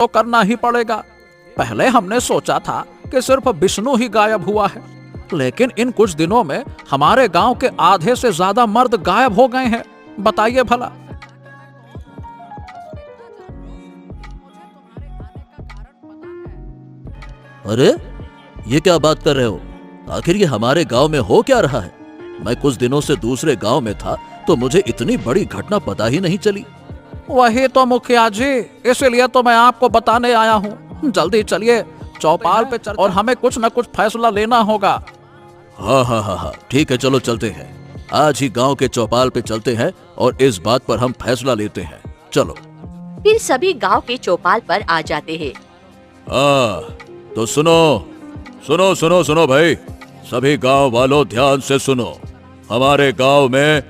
तो करना ही पड़ेगा। पहले हमने सोचा था कि सिर्फ विष्णु ही गायब हुआ है, लेकिन इन कुछ दिनों में हमारे गांव के आधे से ज्यादा मर्द गायब हो गए हैं। बताइए भला। अरे ये क्या बात कर रहे हो? आखिर ये हमारे गांव में हो क्या रहा है? मैं कुछ दिनों से दूसरे गांव में था तो मुझे इतनी बड़ी घटना पता ही नहीं चली। वही तो मुखिया जी, इसीलिए तो मैं आपको बताने आया हूँ। जल्दी चलिए चौपाल पे चल, और हमें कुछ न कुछ फैसला लेना होगा। हाँ हाँ हाँ हाँ, ठीक है, चलो चलते हैं। आज ही गांव के चौपाल पे चलते हैं और इस बात पर हम फैसला लेते हैं। चलो। फिर सभी गांव के चौपाल पर आ जाते हैं। हाँ तो सुनो सुनो सुनो सुनो भाई, सभी गांव वालों ध्यान से सुनो। हमारे गांव में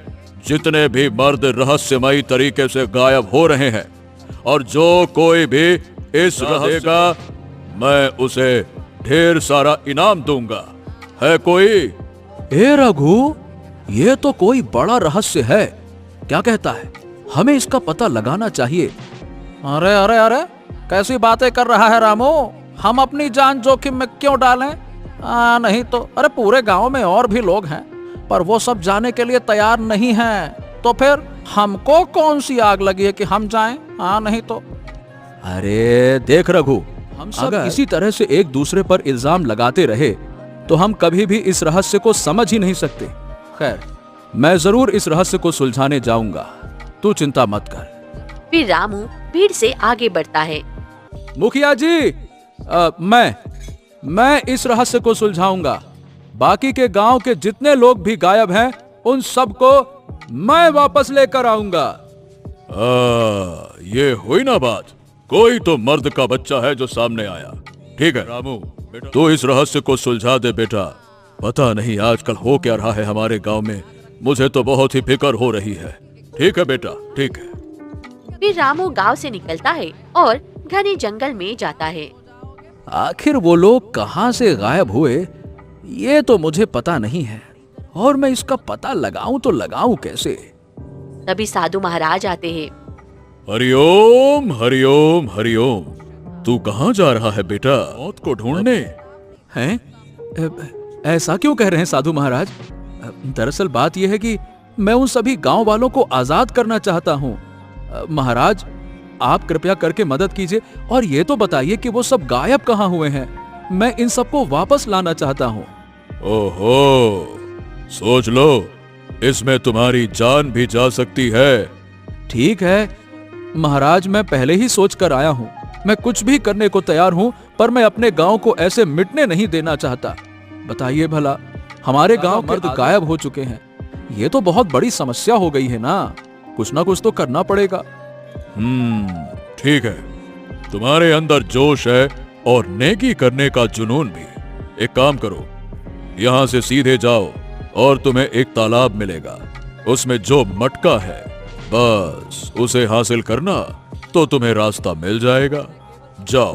जितने भी मर्द रहस्यमयी तरीके से गायब हो रहे हैं, और जो कोई भी इस रहेगा, मैं उसे ढेर सारा इनाम दूंगा। है कोई? ए रघु, ये तो कोई बड़ा रहस्य है। क्या कहता है? हमें इसका पता लगाना चाहिए। अरे अरे अरे, कैसी बातें कर रहा है रामू? हम अपनी जान जोखिम में क्यों डालें? नहीं तो अरे पूरे गांव में और भी लोग हैं, पर वो सब जाने के लिए तैयार नहीं हैं। तो फिर हमको कौन सी आग लगी है कि हम जाएं? नहीं तो। अरे देख रघु, हम सब इसी तरह से एक दूसरे पर इल्जाम लगाते रहे तो हम कभी भी इस रहस्य को समझ ही नहीं सकते। खैर, मैं जरूर इस रहस्य को सुलझाने जाऊंगा, तू चिंता मत कर। फिर रामू भीड़ से आगे बढ़ता है। मुखिया जी, मैं इस रहस्य को सुलझाऊंगा। बाकी के गांव के जितने लोग भी गायब हैं, उन सबको मैं वापस लेकर आऊंगा। ये हुई ना बात। कोई तो मर्द का बच्चा है जो सामने आया। ठीक है रामू, तू इस रहस्य को सुलझा दे बेटा। पता नहीं आजकल हो क्या रहा है हमारे गांव में, मुझे तो बहुत ही फिक्र हो रही है। ठीक है बेटा, ठीक है। फिर रामू गांव से निकलता है और घने जंगल में जाता है। आखिर वो लोग कहां से गायब हुए, ये तो मुझे पता नहीं है, और मैं इसका पता लगाऊं तो लगाऊं कैसे? तभी साधु महाराज आते हैं। हरिओम हरिओम हरिओम। तू कहाँ जा रहा है बेटा? मौत को ढूंढने? हैं? ऐसा क्यों कह रहे हैं साधु महाराज? दरअसल बात यह है कि मैं उन सभी गांव वालों को आजाद करना चाहता हूँ। महाराज, आप कृपया करके मदद कीजिए और ये तो बताइए कि वो सब गायब कहाँ हुए हैं। मैं इन सबको वापस लाना चाहता हूँ। ओहो, सोच लो, इसमें तुम्हारी जान भी जा सकती है। ठीक है महाराज, मैं पहले ही सोच कर आया हूँ। मैं कुछ भी करने को तैयार हूँ, पर मैं अपने गांव को ऐसे मिटने नहीं देना चाहता। बताइए भला, हमारे गांव मर्द गायब हो चुके हैं, ये तो बहुत बड़ी समस्या हो गई है ना। कुछ ना कुछ तो करना पड़ेगा। ठीक है, तुम्हारे अंदर जोश है और नेकी करने का जुनून भी। एक काम करो, यहाँ से सीधे जाओ और तुम्हें एक तालाब मिलेगा। उसमें जो मटका है, बस उसे हासिल करना तो तुम्हें रास्ता मिल जाएगा। जाओ।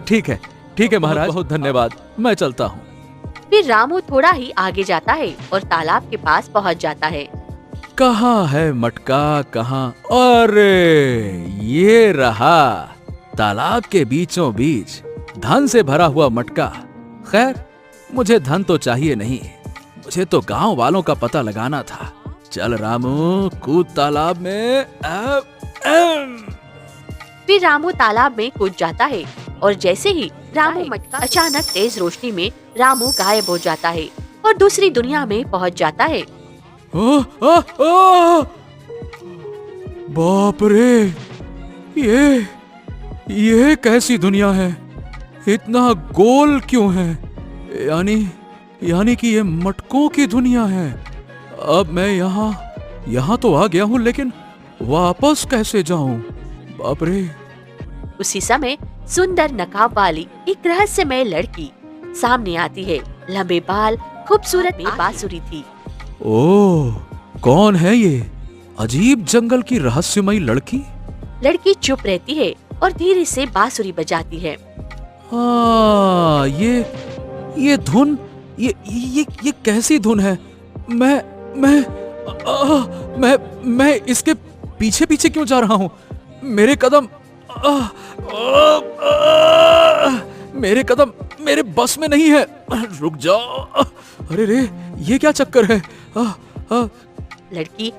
ठीक है महाराज, बहुत धन्यवाद, मैं चलता हूँ। फिर रामू थोड़ा ही आगे जाता है और तालाब के पास पहुँच जाता है। कहाँ है मटका? कहाँ? अरे ये रहा, तालाब के बीचों बीच धन से भरा हुआ मटका। खैर, मुझे धन तो चाहिए नहीं, मुझे तो गांव वालों का पता लगाना था। चल रामू, कूद तालाब में। फिर रामू तालाब में कूद जाता है और जैसे ही रामू मटका, अचानक तेज रोशनी में रामू गायब हो जाता है और दूसरी दुनिया में पहुंच जाता है। बाप रे, ये कैसी दुनिया है? इतना गोल क्यों है? यानी कि ये मटकों की दुनिया है। अब मैं यहाँ तो आ गया हूँ, लेकिन वापस कैसे जाऊं? बाप रे। उसी समय सुंदर नकाब वाली एक रहस्यमय लड़की सामने आती है। लंबे बाल, खूबसूरत बांसुरी थी। ओह, कौन है ये अजीब जंगल की रहस्यमयी लड़की? लड़की चुप रहती है और धीरे से बांसुरी बजाती है। ये धुन, ये कैसी धुन है? मैं इसके पीछे पीछे क्यों जा रहा हूँ? मेरे कदम मेरे कदम मेरे बस में नहीं है, रुक जाओ। अरे रे, ये क्या चक्कर है? लड़की